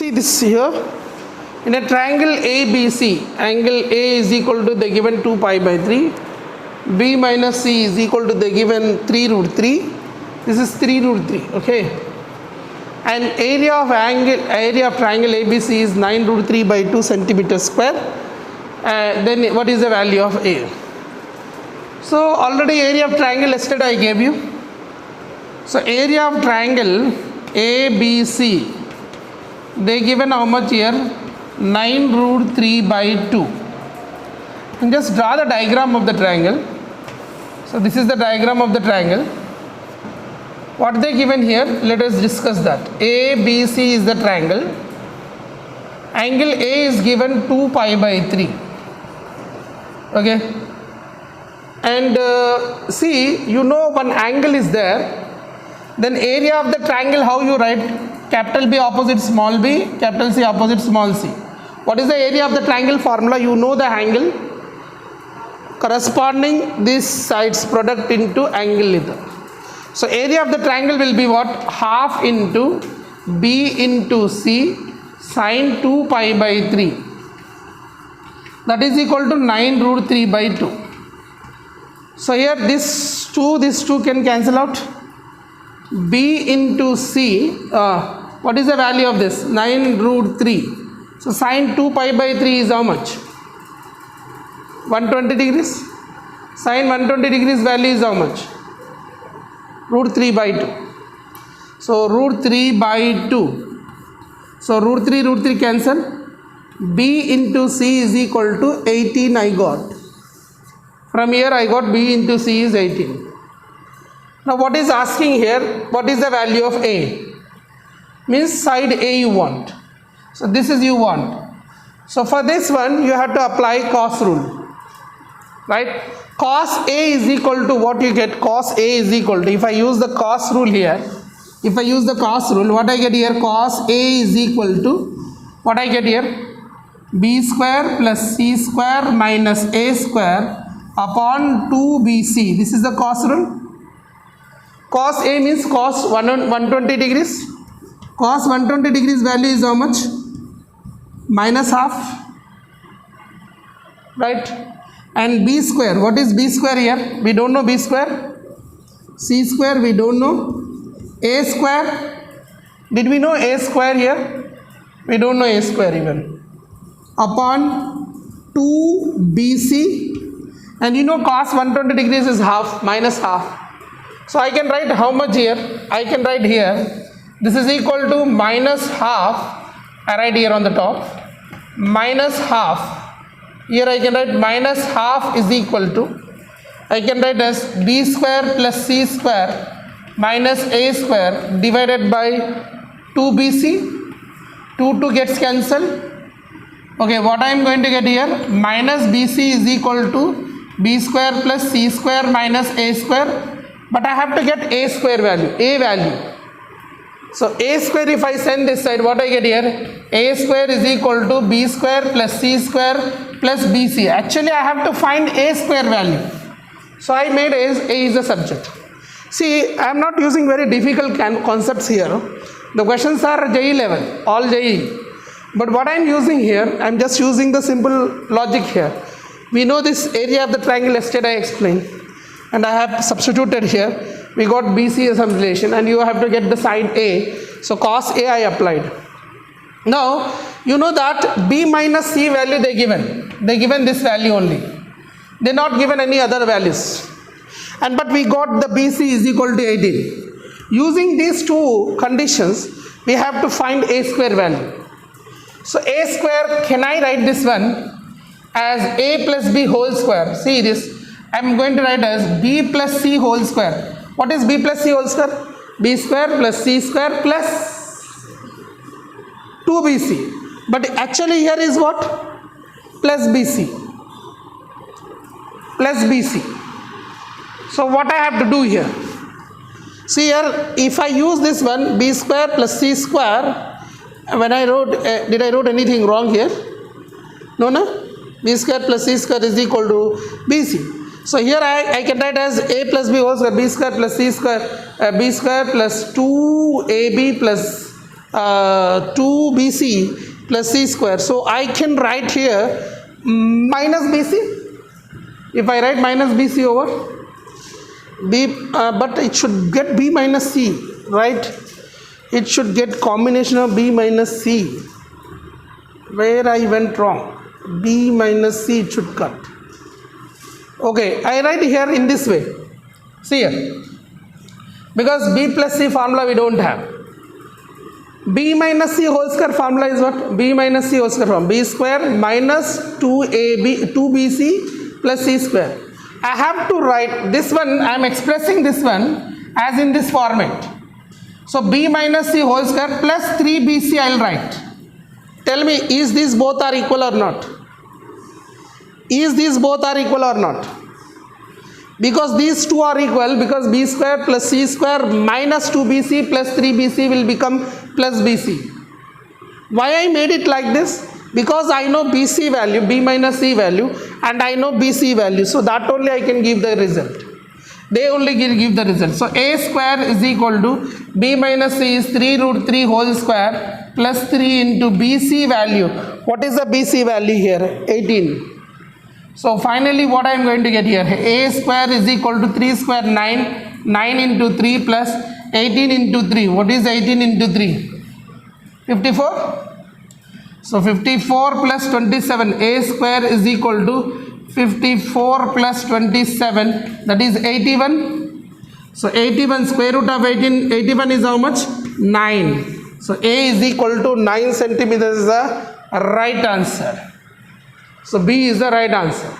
See this here. In a triangle ABC, angle A is equal to the given 2 pi by 3. B minus C is equal to the given 3 root 3. This is 3 root 3. Okay. And area of triangle ABC is 9 root 3 by 2 centimeters square. Then what is the value of A? So already area of triangle yesterday I gave you. So area of triangle ABC, they given how much here? 9 root 3 by 2. And just draw the diagram of the triangle. So this is the diagram of the triangle. What they given here? Let us discuss that. ABC is the triangle. Angle A is given 2 pi by 3. Okay. And see, you know one angle is there. Then area of the triangle, how you write? Capital B opposite small b, capital C opposite small c. What is the area of the triangle formula? You know the angle corresponding this sides product into angle either. So area of the triangle will be what? Half into B into C sine 2 pi by 3. That is equal to 9 root 3 by 2. So here this 2 can cancel out. B into C, what is the value of this? 9 root 3. So sine 2 pi by 3 is how much? 120 degrees. Sine 120 degrees value is how much? Root 3 by 2. So root 3 by 2. So root 3 cancel. B into C is equal to 18 I got. From here I got B into C is 18. Now what is asking here? What is the value of A? Means side A you want. So this is you want. So for this one you have to apply cos rule. Right? Cos A is equal to what you get? Cos A is equal to, if I use the cos rule here, what I get here? Cos A is equal to, what I get here? B square plus C square minus A square upon 2BC. This is the cos rule. Cos A means cos 120 degrees. Cos 120 degrees value is how much? Minus half. Right? And B square. What is B square here? We don't know B square. C square we don't know. A square. Did we know A square here? We don't know A square even. Upon 2BC. And you know cos 120 degrees is half, minus half. So I can write how much here? I can write here. This is equal to minus half. I write here on the top. Minus half. Here I can write minus half is equal to, I can write as B square plus C square minus A square divided by 2BC. 2 gets cancelled. Okay, what I am going to get here? Minus BC is equal to B square plus C square minus A square. But I have to get A square value, A value. So A square, if I send this side, what I get here? A square is equal to B square plus C square plus BC. Actually, I have to find A square value. So I made A is the subject. See, I am not using very difficult concepts here. The questions are JE level, all JE. But what I am using here, I am just using the simple logic here. We know this area of the triangle yesterday I explained. And I have substituted here. We got BC as some relation and you have to get the side A. So cos A I applied. Now you know that B minus C value they given this value only. They not given any other values. And but we got the BC is equal to 18. Using these two conditions we have to find A square value. So A square, can I write this one as A plus B whole square? See this. I am going to write as B plus C whole square. What is B plus C whole square? B square plus C square plus 2BC. But actually here is what? Plus BC. Plus BC. So what I have to do here? See here, if I use this one, B square plus C square, when I wrote, did I wrote anything wrong here? No? B square plus C square is equal to BC. So here I can write as A plus B whole square, B square plus C square, B square plus 2AB plus 2bc plus c square. So I can write here minus bc. If I write minus bc over b, but it should get b minus c, right? It should get combination of b minus c. Where I went wrong? B minus c it should cut. Okay, I write here in this way. See here, because b plus c formula we don't have. B minus c whole square formula is what? B minus c whole square formula. B square minus 2bc plus c square. I have to write this one. I am expressing this one as in this format. So b minus c whole square plus 3bc I will write. Tell me, is these both are equal or not? Is these both are equal or not? Because these two are equal, because b square plus c square minus 2bc plus 3bc will become plus bc. Why I made it like this? Because I know bc value, b minus c value, and I know bc value. So that only I can give the result. They only give the result. So a square is equal to b minus c is 3 root 3 whole square plus 3 into bc value. What is the bc value here? 18. So finally what I am going to get here? A square is equal to 3 square 9. 9 into 3 plus 18 into 3. What is 18 into 3? 54. So 54 plus 27. A square is equal to 54 plus 27, that is 81. So 81 square root of 18, 81 is how much? 9. So A is equal to 9 centimeters is the right answer. So B is the right answer.